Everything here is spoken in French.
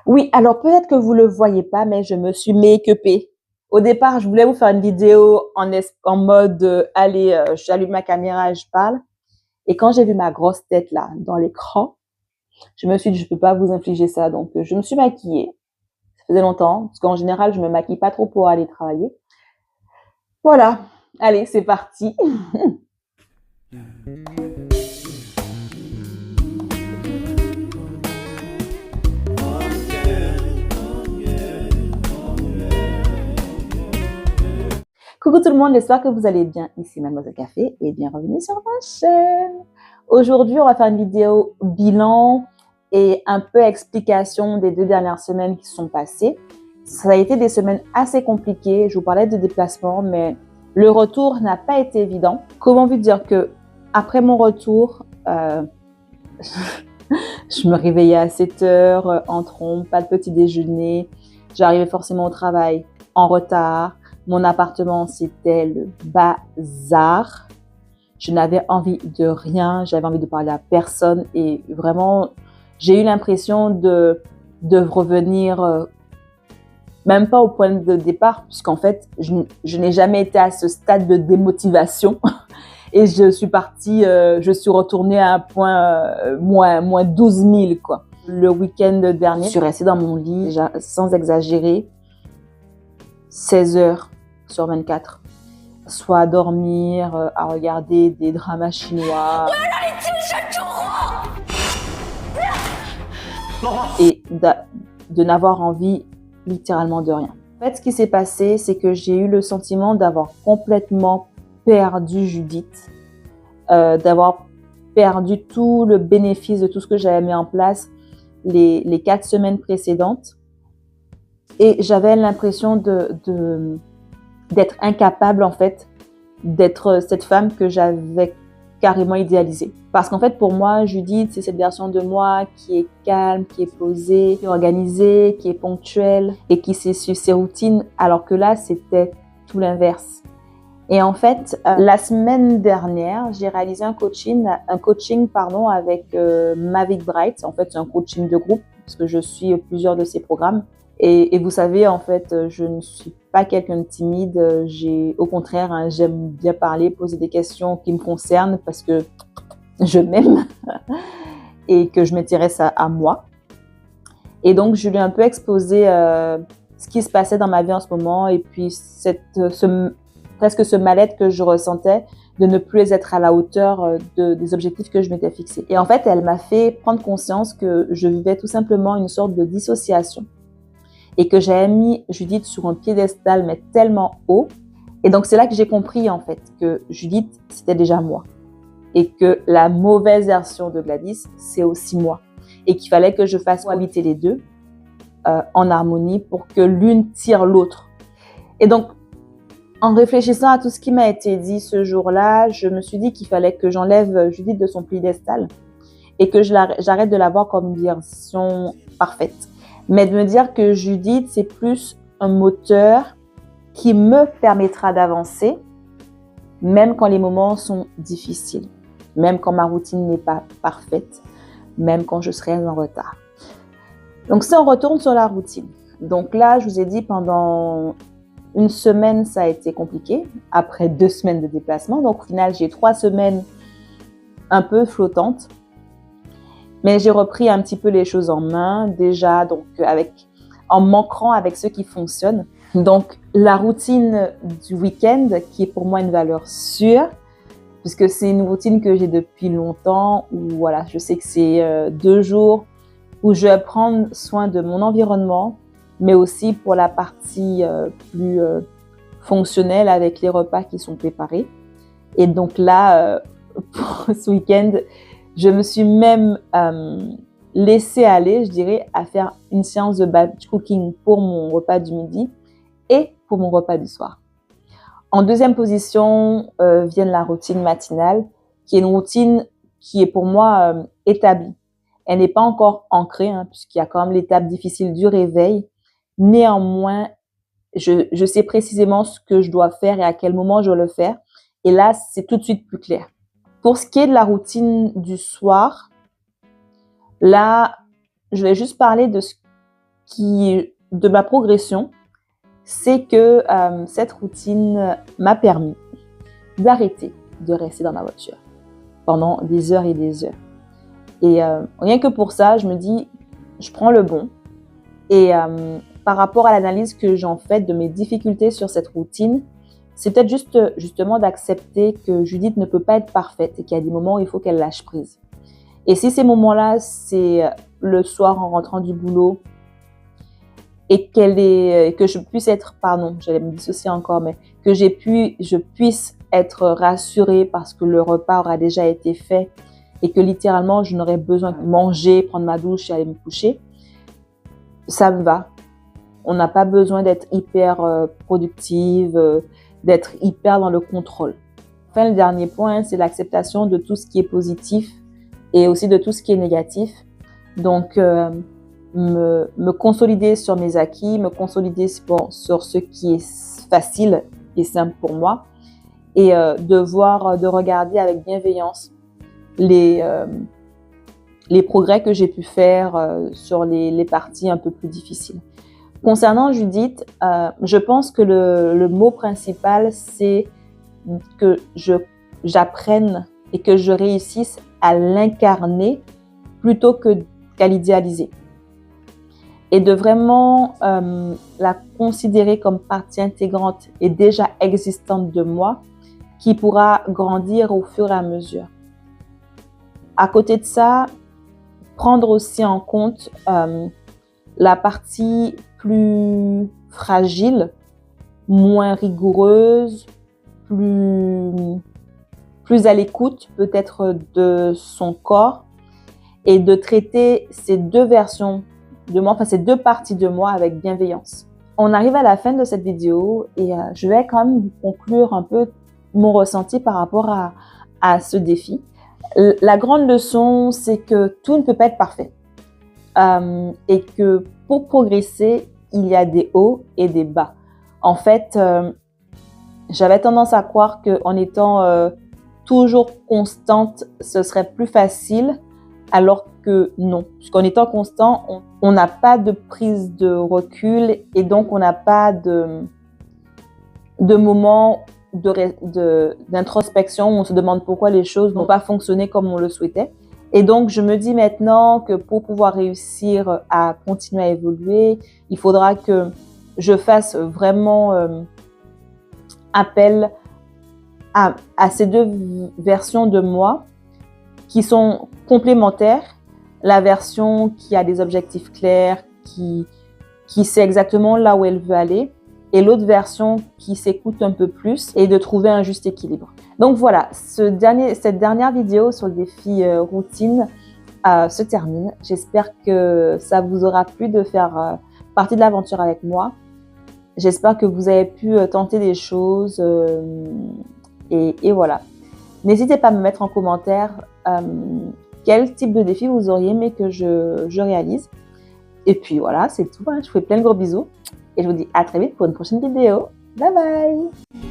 Oui, alors peut-être que vous le voyez pas, mais je me suis make-upée. Au départ, je voulais vous faire une vidéo en mode, allez, j'allume ma caméra et je parle. Et quand j'ai vu ma grosse tête là, dans l'écran, je me suis dit, je peux pas vous infliger ça. Donc, je me suis maquillée. Ça faisait longtemps, parce qu'en général, je me maquille pas trop pour aller travailler. Voilà. Allez, c'est parti. Coucou tout le monde, j'espère que vous allez bien. Ici Mademoiselle Café et bienvenue sur ma chaîne. Aujourd'hui, on va faire une vidéo bilan et un peu explication des 2 dernières semaines qui sont passées. Ça a été des semaines assez compliquées. Je vous parlais de déplacement, mais le retour n'a pas été évident. Comment vous dire que après mon retour, je me réveillais à 7 heures en trompe, pas de petit déjeuner. J'arrivais forcément au travail en retard. Mon appartement, c'était le bazar. Je n'avais envie de rien, j'avais envie de parler à personne et vraiment, j'ai eu l'impression de revenir, même pas au point de départ, puisqu'en fait, je n'ai jamais été à ce stade de démotivation et je suis retournée à un point moins 12 000, quoi. Le week-end dernier, je suis restée dans mon lit, déjà, sans exagérer, 16 heures sur 24, soit à dormir, à regarder des dramas chinois et de n'avoir envie littéralement de rien. En fait, ce qui s'est passé, c'est que j'ai eu le sentiment d'avoir complètement perdu Judith, d'avoir perdu tout le bénéfice de tout ce que j'avais mis en place les 4 semaines précédentes. Et j'avais l'impression d'être incapable, en fait, d'être cette femme que j'avais carrément idéalisée. Parce qu'en fait, pour moi, Judith, c'est cette version de moi qui est calme, qui est posée, qui est organisée, qui est ponctuelle et qui sait suivre ses routines, alors que là, c'était tout l'inverse. Et en fait, la semaine dernière, j'ai réalisé un coaching avec Mavic Bright. En fait, c'est un coaching de groupe parce que je suis plusieurs de ses programmes. Et vous savez, en fait, je ne suis pas quelqu'un de timide. Au contraire, hein, j'aime bien parler, poser des questions qui me concernent parce que je m'aime et que je m'intéresse à moi. Et donc, je lui ai un peu exposé ce qui se passait dans ma vie en ce moment et puis presque ce mal-être que je ressentais de ne plus être à la hauteur des objectifs que je m'étais fixés. Et en fait, elle m'a fait prendre conscience que je vivais tout simplement une sorte de dissociation et que j'avais mis Judith sur un piédestal, mais tellement haut. Et donc, c'est là que j'ai compris, en fait, que Judith, c'était déjà moi. Et que la mauvaise version de Gladys, c'est aussi moi. Et qu'il fallait que je fasse cohabiter les deux en harmonie pour que l'une tire l'autre. Et donc, en réfléchissant à tout ce qui m'a été dit ce jour-là, je me suis dit qu'il fallait que j'enlève Judith de son piédestal et que j'arrête de la voir comme une version parfaite. Mais de me dire que Judith, c'est plus un moteur qui me permettra d'avancer, même quand les moments sont difficiles, même quand ma routine n'est pas parfaite, même quand je serai en retard. Donc, si on retourne sur la routine. Donc là, je vous ai dit, pendant une semaine, ça a été compliqué, après 2 semaines de déplacement. Donc, au final, j'ai 3 semaines un peu flottantes. Mais j'ai repris un petit peu les choses en main, déjà, donc en m'ancrant avec ce qui fonctionne. Donc, la routine du week-end, qui est pour moi une valeur sûre, puisque c'est une routine que j'ai depuis longtemps, où voilà, je sais que c'est 2 jours où je vais prendre soin de mon environnement, mais aussi pour la partie plus fonctionnelle avec les repas qui sont préparés. Et donc là, pour ce week-end, je me suis même laissée aller, je dirais, à faire une séance de batch cooking pour mon repas du midi et pour mon repas du soir. En deuxième position vient la routine matinale, qui est une routine qui est pour moi établie. Elle n'est pas encore ancrée, hein, puisqu'il y a quand même l'étape difficile du réveil. Néanmoins, je sais précisément ce que je dois faire et à quel moment je dois le faire. Et là, c'est tout de suite plus clair. Pour ce qui est de la routine du soir, là, je vais juste parler de ce de ma progression, c'est que cette routine m'a permis d'arrêter de rester dans la voiture pendant des heures et des heures. Et rien que pour ça, je me dis, je prends le bon. Et par rapport à l'analyse que j'en fais de mes difficultés sur cette routine, c'est peut-être justement d'accepter que Judith ne peut pas être parfaite et qu'il y a des moments où il faut qu'elle lâche prise. Et si ces moments-là, c'est le soir en rentrant du boulot et que je puisse être, j'allais me dissocier encore, mais que je puisse être rassurée parce que le repas aura déjà été fait et que littéralement, je n'aurai besoin de manger, prendre ma douche et aller me coucher, ça me va. On n'a pas besoin d'être hyper productive, d'être hyper dans le contrôle. Enfin, le dernier point, c'est l'acceptation de tout ce qui est positif et aussi de tout ce qui est négatif. Donc, me consolider sur mes acquis, me consolider sur ce qui est facile et simple pour moi et de regarder avec bienveillance les progrès que j'ai pu faire sur les parties un peu plus difficiles. Concernant Judith, je pense que le mot principal, c'est que j'apprenne et que je réussisse à l'incarner plutôt qu'à l'idéaliser. Et de vraiment la considérer comme partie intégrante et déjà existante de moi, qui pourra grandir au fur et à mesure. À côté de ça, prendre aussi en compte la partie plus fragile, moins rigoureuse, plus à l'écoute peut-être de son corps et de traiter ces deux versions de moi, ces deux parties de moi avec bienveillance. On arrive à la fin de cette vidéo et je vais quand même conclure un peu mon ressenti par rapport à ce défi. La grande leçon, c'est que tout ne peut pas être parfait et que pour progresser, il y a des hauts et des bas. En fait, j'avais tendance à croire qu'en étant toujours constante, ce serait plus facile, alors que non. Puisqu'en étant constant, on n'a pas de prise de recul et donc on n'a pas de moment d'introspection où on se demande pourquoi les choses n'ont pas fonctionné comme on le souhaitait. Et donc, je me dis maintenant que pour pouvoir réussir à continuer à évoluer, il faudra que je fasse vraiment appel à ces deux versions de moi qui sont complémentaires. La version qui a des objectifs clairs, qui sait exactement là où elle veut aller, et l'autre version qui s'écoute un peu plus et de trouver un juste équilibre. Donc voilà, cette dernière vidéo sur le défi routine se termine. J'espère que ça vous aura plu de faire partie de l'aventure avec moi. J'espère que vous avez pu tenter des choses et voilà. N'hésitez pas à me mettre en commentaire quel type de défi vous auriez aimé que je réalise. Et puis voilà, c'est tout. Je vous fais plein de gros bisous. Et je vous dis à très vite pour une prochaine vidéo. Bye bye!